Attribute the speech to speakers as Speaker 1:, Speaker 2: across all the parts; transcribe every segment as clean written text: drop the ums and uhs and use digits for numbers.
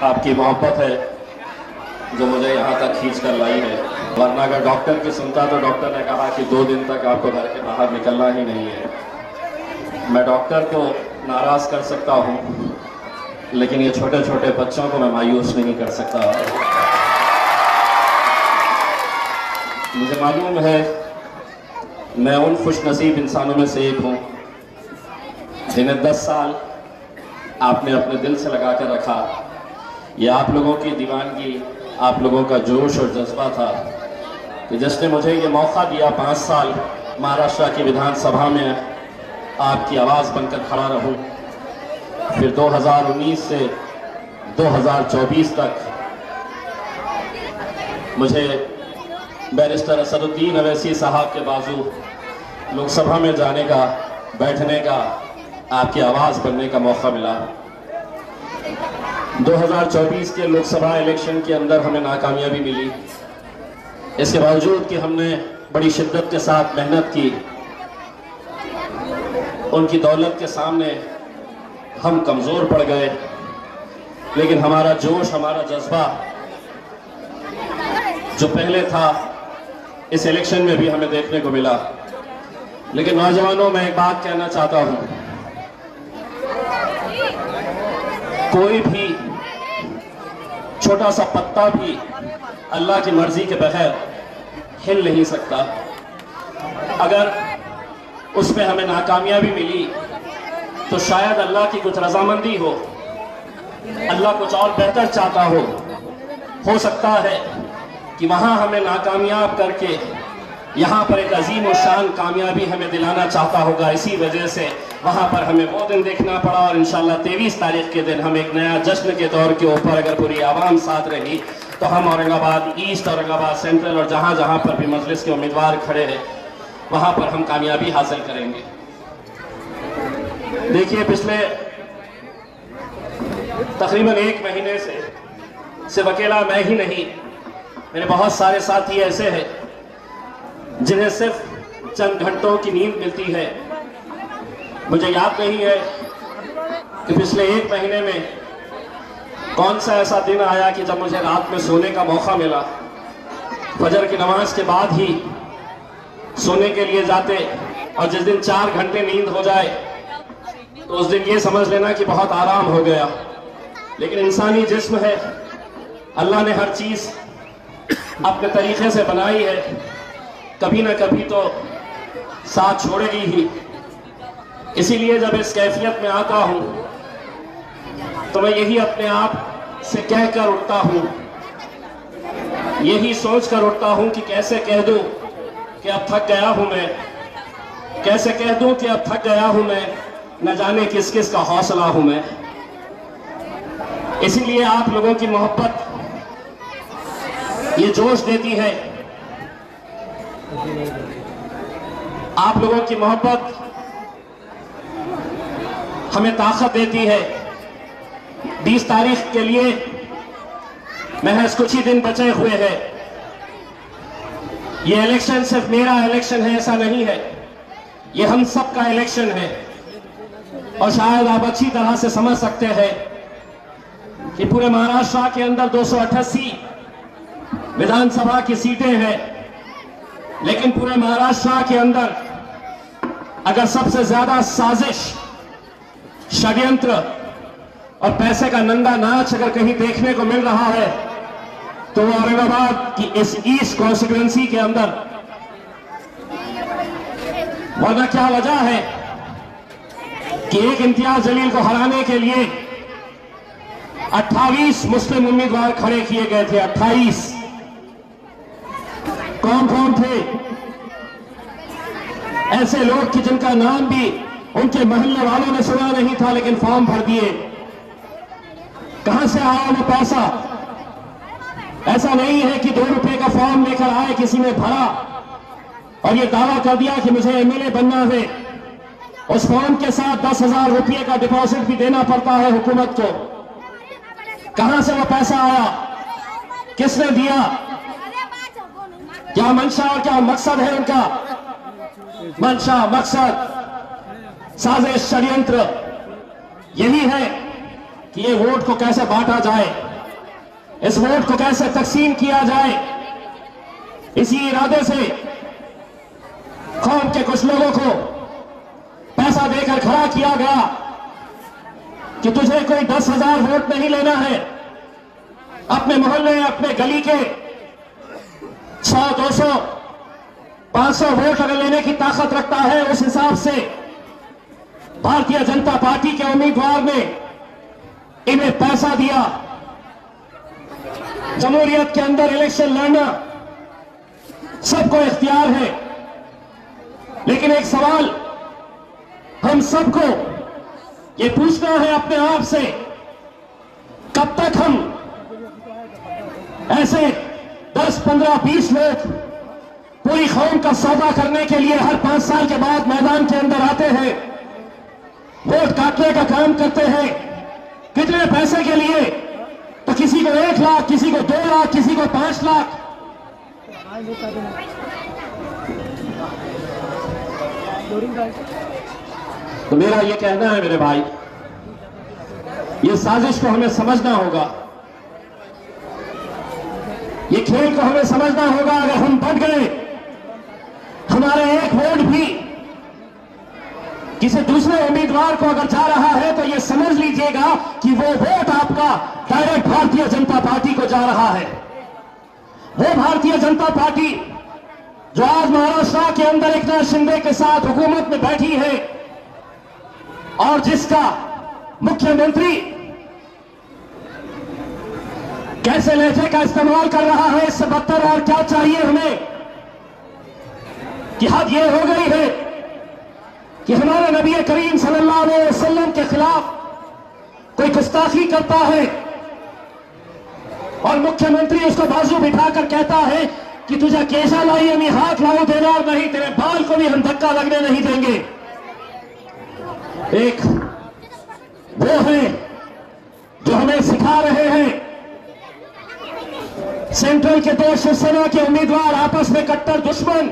Speaker 1: आपकी मोहब्बत है जो मुझे यहाँ तक खींच कर लाई है, वरना अगर डॉक्टर की सुनता तो डॉक्टर ने कहा कि 2 दिन तक आपको घर के बाहर निकलना ही नहीं है। मैं डॉक्टर को नाराज़ कर सकता हूँ, लेकिन ये छोटे छोटे बच्चों को मैं मायूस नहीं कर सकता। मुझे मालूम है मैं उन खुशनसीब इंसानों में से एक हूँ जिन्हें 10 साल आपने अपने दिल से लगा कर रखा। ये आप लोगों की दीवानगी, आप लोगों का जोश और जज्बा था कि जिसने मुझे ये मौका दिया 5 साल महाराष्ट्र की विधानसभा में आपकी आवाज़ बनकर खड़ा रहूं। फिर 2019 से 2024 तक मुझे बैरिस्टर असदुद्दीन अवैसी साहब के बाजू लोकसभा में जाने का, बैठने का, आपकी आवाज़ बनने का मौका मिला। 2024 के लोकसभा इलेक्शन के अंदर हमें नाकामयाबी मिली। इसके बावजूद कि हमने बड़ी शिद्दत के साथ मेहनत की, उनकी दौलत के सामने हम कमज़ोर पड़ गए, लेकिन हमारा जोश, हमारा जज्बा जो पहले था इस इलेक्शन में भी हमें देखने को मिला। लेकिन नौजवानों, मैं एक बात कहना चाहता हूं, कोई भी छोटा सा पत्ता भी अल्लाह की मर्जी के बगैर हिल नहीं सकता। अगर उस पे हमें नाकामयाबी मिली तो शायद अल्लाह की कुछ रजामंदी हो, अल्लाह कुछ और बेहतर चाहता हो सकता है कि वहां हमें नाकामयाब करके यहाँ पर एक अजीम और शान कामयाबी हमें दिलाना चाहता होगा। इसी वजह से वहाँ पर हमें वो दिन देखना पड़ा और इंशाल्लाह 23 तारीख के दिन हम एक नया जश्न के दौर के ऊपर, अगर पूरी आवाम साथ रही तो हम औरंगाबाद ईस्ट, औरंगाबाद सेंट्रल और जहाँ जहाँ पर भी मजलिस के उम्मीदवार खड़े हैं वहाँ पर हम कामयाबी हासिल करेंगे। देखिए, पिछले तकरीबन 1 महीने से सिर्फ अकेला मैं ही नहीं, मेरे बहुत सारे साथी ऐसे हैं जिन्हें सिर्फ चंद घंटों की नींद मिलती है। मुझे याद नहीं है कि पिछले 1 महीने में कौन सा ऐसा दिन आया कि जब मुझे रात में सोने का मौका मिला। फजर की नमाज के बाद ही सोने के लिए जाते, और जिस दिन 4 घंटे नींद हो जाए तो उस दिन ये समझ लेना कि बहुत आराम हो गया। लेकिन इंसानी जिस्म है, अल्लाह ने हर चीज़ अपने तरीके से बनाई है, कभी ना कभी तो साथ छोड़ेगी ही। इसीलिए जब इस कैफियत में आता हूं तो मैं यही अपने आप से कह कर उठता हूं, यही सोच कर उठता हूं कि कैसे कह दूं कि अब थक गया हूं मैं, कैसे कह दूं कि अब थक गया हूं मैं, न जाने किस किस का हौसला हूं मैं। इसीलिए आप लोगों की मोहब्बत ये जोश देती है, आप लोगों की मोहब्बत हमें ताकत देती है। 20 तारीख के लिए महज कुछ ही दिन बचे हुए हैं। ये इलेक्शन सिर्फ मेरा इलेक्शन है ऐसा नहीं है, ये हम सब का इलेक्शन है। और शायद आप अच्छी तरह से समझ सकते हैं कि पूरे महाराष्ट्र के अंदर 288 विधानसभा की सीटें हैं, लेकिन पूरे महाराष्ट्र के अंदर अगर सबसे ज्यादा साजिश, षड्यंत्र और पैसे का नंगा नाच अगर कहीं देखने को मिल रहा है तो वो औरंगाबाद की इस ईस्ट कॉन्स्टिट्यूएंसी के अंदर। वरना क्या वजह है कि एक इम्तियाज जलील को हराने के लिए 28 मुस्लिम उम्मीदवार खड़े किए गए थे। 28 कौन कौन थे? ऐसे लोग कि जिनका नाम भी उनके मोहल्ले वालों ने सुना नहीं था, लेकिन फॉर्म भर दिए। कहां से आया वो पैसा? ऐसा नहीं है कि 2 रुपए का फॉर्म लेकर आए, किसी ने भरा और ये दावा कर दिया कि मुझे एमएलए बनना है। उस फॉर्म के साथ 10,000 रुपये का डिपॉजिट भी देना पड़ता है हुकूमत को। कहां से वो पैसा आया? किसने दिया? क्या मंशा और क्या मकसद है उनका? मंशा, मकसद, साजिश, षड्यंत्र यही है कि ये वोट को कैसे बांटा जाए। इस वोट को कैसे तकसीम किया जाए, इसी इरादे से कौम के कुछ लोगों को पैसा देकर खड़ा किया गया कि तुझे कोई 10,000 वोट नहीं लेना है, अपने मोहल्ले अपने गली के 100, 200, 500 वोट अगर लेने की ताकत रखता है, उस हिसाब से भारतीय जनता पार्टी के उम्मीदवार ने इन्हें पैसा दिया। जमहूरियत के अंदर इलेक्शन लड़ना सबको इख्तियार है, लेकिन एक सवाल हम सबको ये पूछना है अपने आप से, कब तक हम ऐसे 10, 15, 20 लोग पूरी कौम का सौदा करने के लिए हर 5 साल के बाद मैदान के अंदर आते हैं, वोट काटने का काम करते हैं। कितने पैसे के लिए? तो किसी को 1 लाख, किसी को 2 लाख, किसी को 5 लाख। तो मेरा ये कहना है मेरे भाई, ये साजिश को हमें समझना होगा, ये खेल को हमें समझना होगा। अगर हम बढ़ गए, हमारे एक वोट भी किसी दूसरे उम्मीदवार को अगर जा रहा है, तो ये समझ लीजिएगा कि वो वोट आपका डायरेक्ट भारतीय जनता पार्टी को जा रहा है। वो भारतीय जनता पार्टी जो आज महाराष्ट्र के अंदर एकनाथ शिंदे के साथ हुकूमत में बैठी है और जिसका मुख्यमंत्री कैसे लहजे का इस्तेमाल कर रहा है, इससे बदतर और क्या चाहिए हमें कि हद ये हो गई है कि हमारे नबी करीम सल्लल्लाहु अलैहि वसल्लम के खिलाफ कोई गुस्ताखी करता है और मुख्यमंत्री उसको बाजू बिठाकर कहता है कि तुझे केशा लाई, यानी हाथ लाओ देना नहीं, तेरे बाल को भी हम धक्का लगने नहीं देंगे। एक वो है जो हमें सिखा रहे हैं, सेंट्रल के 2 शिवसेना के उम्मीदवार आपस में कट्टर दुश्मन,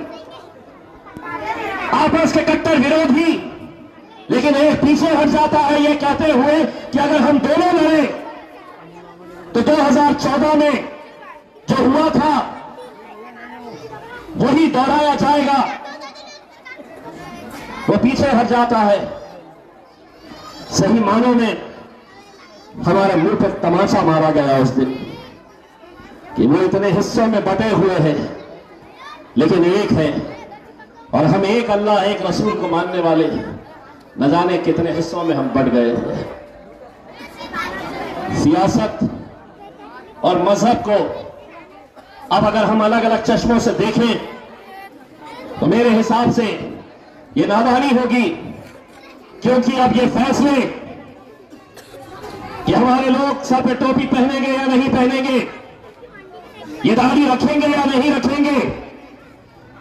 Speaker 1: आपस के कट्टर विरोधी, लेकिन एक पीछे हट जाता है ये कहते हुए कि अगर हम दोनों लड़े तो 2014 में जो हुआ था वही दोहराया जाएगा। वो पीछे हट जाता है। सही मानों में हमारे मुंह पर तमाचा मारा गया उस दिन कि वो इतने हिस्सों में बटे हुए हैं, लेकिन एक है और हम एक अल्लाह एक रसूल को मानने वाले न जाने कितने हिस्सों में हम बट गए। सियासत और मजहब को अब अगर हम अलग अलग चश्मों से देखें तो मेरे हिसाब से ये नादानी होगी, क्योंकि अब ये फैसले कि हमारे लोग सर पे टोपी पहनेंगे या नहीं पहनेंगे, ये दाढ़ी रखेंगे या नहीं रखेंगे,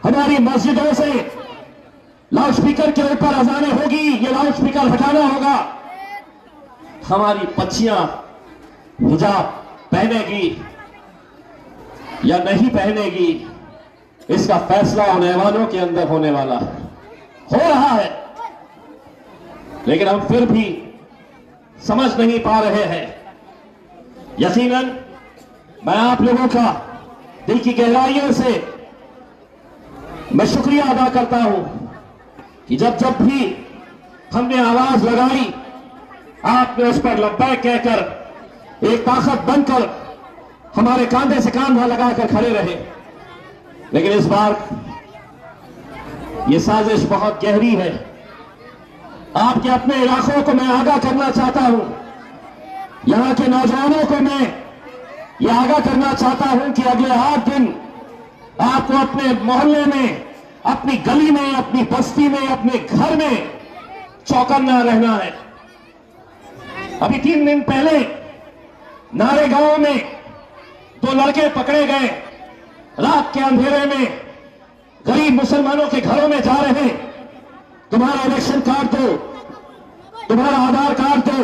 Speaker 1: हमारी मस्जिदों से लाउडस्पीकर के ऊपर अजानें होगी, ये लाउडस्पीकर हटाना होगा, हमारी बच्चियां हिजाब पहनेगी या नहीं पहनेगी, इसका फैसला आने वालों के अंदर होने वाला है, हो रहा है। लेकिन हम फिर भी समझ नहीं पा रहे हैं। यकीनन मैं आप लोगों का दिल की गहराइयों से मैं शुक्रिया अदा करता हूं कि जब जब भी हमने आवाज लगाई, आपने उस पर लब्बैक कहकर एक ताकत बनकर हमारे कांधे से कांधा लगाकर खड़े रहे। लेकिन इस बार यह साजिश बहुत गहरी है। आपके अपने इलाकों को मैं आगाह करना चाहता हूं, यहां के नौजवानों को मैं यह आगाह करना चाहता हूं कि अगले 8 दिन आपको अपने मोहल्ले में, अपनी गली में, अपनी बस्ती में, अपने घर में चौकन्ना रहना है। अभी 3 दिन पहले नारे गांव में 2 लड़के पकड़े गए, रात के अंधेरे में गरीब मुसलमानों के घरों में जा रहे हैं, तुम्हारा इलेक्शन कार्ड दो, तुम्हारा आधार कार्ड दो।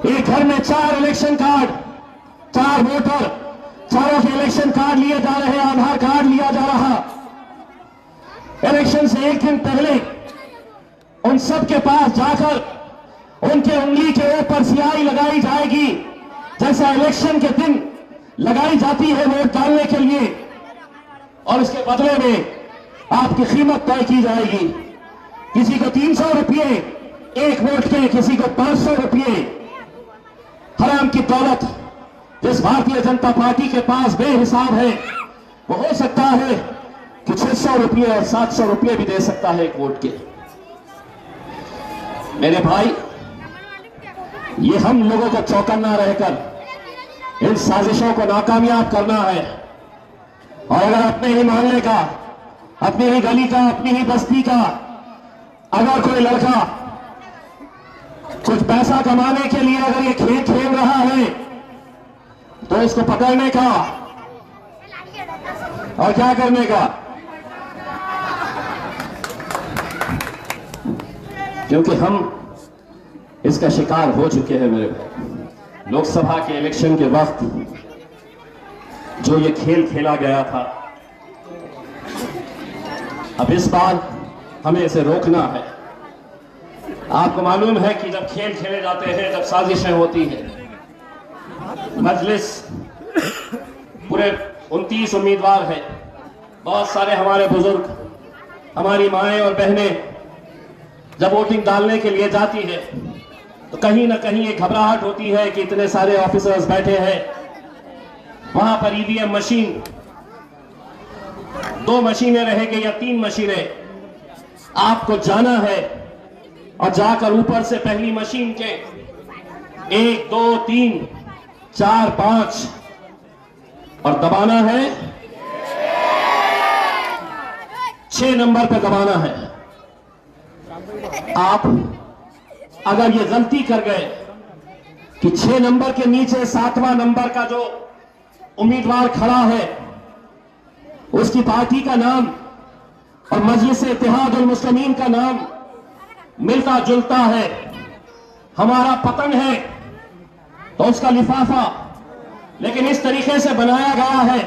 Speaker 1: एक घर में 4 इलेक्शन कार्ड, 4 वोटर, चारों के इलेक्शन कार्ड लिए जा रहे, आधार कार्ड लिया जा रहा। इलेक्शन से 1 दिन पहले उन सब के पास जाकर उनके उंगली के ऊपर स्याही लगाई जाएगी, जैसा इलेक्शन के दिन लगाई जाती है वोट डालने के लिए, और इसके बदले में आपकी कीमत तय की जाएगी। किसी को 300 रुपये एक वोट के, किसी को 500 रुपये। हराम की दौलत जिस भारतीय जनता पार्टी के पास बेहिसाब है, वो हो सकता है कि 600 रुपये और 700 रुपये भी दे सकता है एक वोट के। मेरे भाई, ये हम लोगों को चौकन्ना रहकर इन साजिशों को नाकामयाब करना है। और अगर अपने ही मोहल्ले का, अपनी ही गली का, अपनी ही बस्ती का अगर कोई लड़का कुछ पैसा कमाने के लिए अगर ये खेल खेल रहा है, तो इसको पकड़ने का और क्या करने का, क्योंकि हम इसका शिकार हो चुके हैं मेरे भाई। लोकसभा के इलेक्शन के वक्त जो ये खेल खेला गया था, अब इस बार हमें इसे रोकना है। आपको मालूम है कि जब खेल खेले जाते हैं, जब साजिशें होती हैं, मजलिस पूरे 29 उम्मीदवार है, बहुत सारे हमारे बुजुर्ग, हमारी माएं और बहनें जब वोटिंग डालने के लिए जाती है तो कहीं ना कहीं एक घबराहट होती है कि इतने सारे ऑफिसर्स बैठे हैं। वहां पर ईवीएम मशीन, 2 मशीनें रहेंगी या 3 मशीनें, आपको जाना है और जाकर ऊपर से पहली मशीन के 1 2 3 4 5 और दबाना है 6 नंबर पे दबाना है। आप अगर ये गलती कर गए कि 6 नंबर के नीचे 7वां नंबर का जो उम्मीदवार खड़ा है उसकी पार्टी का नाम और मजलिस इत्तेहादुल मुस्लिमीन का नाम मिलता जुलता है, हमारा पतन है, तो उसका लिफाफा लेकिन इस तरीके से बनाया गया है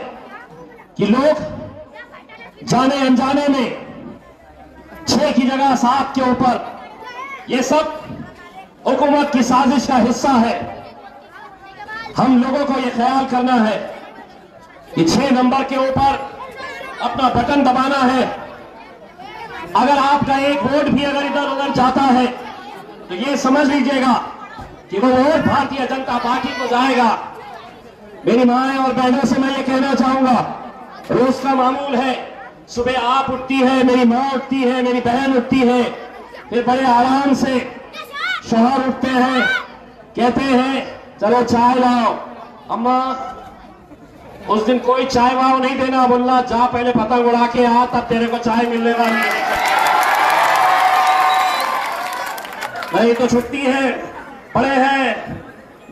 Speaker 1: कि लोग जाने अनजाने में 6 की जगह 7 के ऊपर, ये सब हुकूमत की साजिश का हिस्सा है। हम लोगों को यह ख्याल करना है कि 6 नंबर के ऊपर अपना बटन दबाना है। अगर आपका एक वोट भी अगर इधर उधर जाता है तो ये समझ लीजिएगा कि वो वोट भारतीय जनता पार्टी को जाएगा। मेरी माएं और बहनों से मैं ये कहना चाहूंगा, रोज का मामूल है, सुबह आप उठती है, मेरी माँ उठती है, मेरी बहन उठती है, फिर बड़े आराम से शौहर उठते हैं, कहते हैं चलो चाय लाओ। अम्मा उस दिन कोई चाय वाव नहीं देना, बोलना जा पहले पतंग उड़ा के आ, तब तेरे को चाय मिलने वाली है। नहीं तो छुट्टी है, पड़े हैं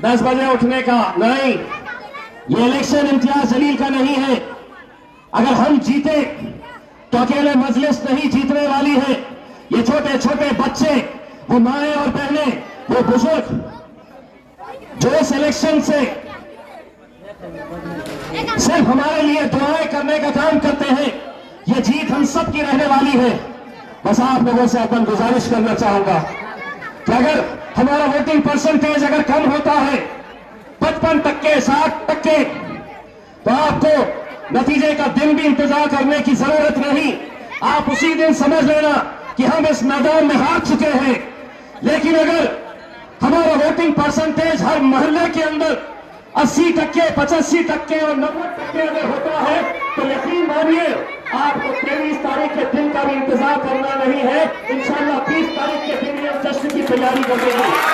Speaker 1: 10 बजे उठने का। नहीं, ये इलेक्शन इम्तियाज जलील का नहीं है। अगर हम जीते तो अकेले मजलिस नहीं जीतने वाली है, ये छोटे छोटे बच्चे, वो माएं और बहनें, वो बुजुर्ग जो इस इलेक्शन से सिर्फ हमारे लिए दुआएं करने का काम करते हैं, ये जीत हम सब की रहने वाली है। बस आप लोगों से अपन गुजारिश करना चाहूंगा कि अगर हमारा वोटिंग परसेंटेज अगर कम होता है 55%, 60%, तो आपको नतीजे का दिन भी इंतजार करने की जरूरत नहीं। आप उसी दिन समझ लेना कि हम इस मैदान में हार चुके हैं। लेकिन अगर हमारा वोटिंग परसेंटेज हर मोहल्ले के अंदर 80%, 85% और 90% अगर होता है तो यकीन मानिए आपको 23 तारीख के दिन का भी इंतजार करना नहीं है। इंशाल्लाह 20 तारीख के दिन ये जश्न की तैयारी कर देंगे।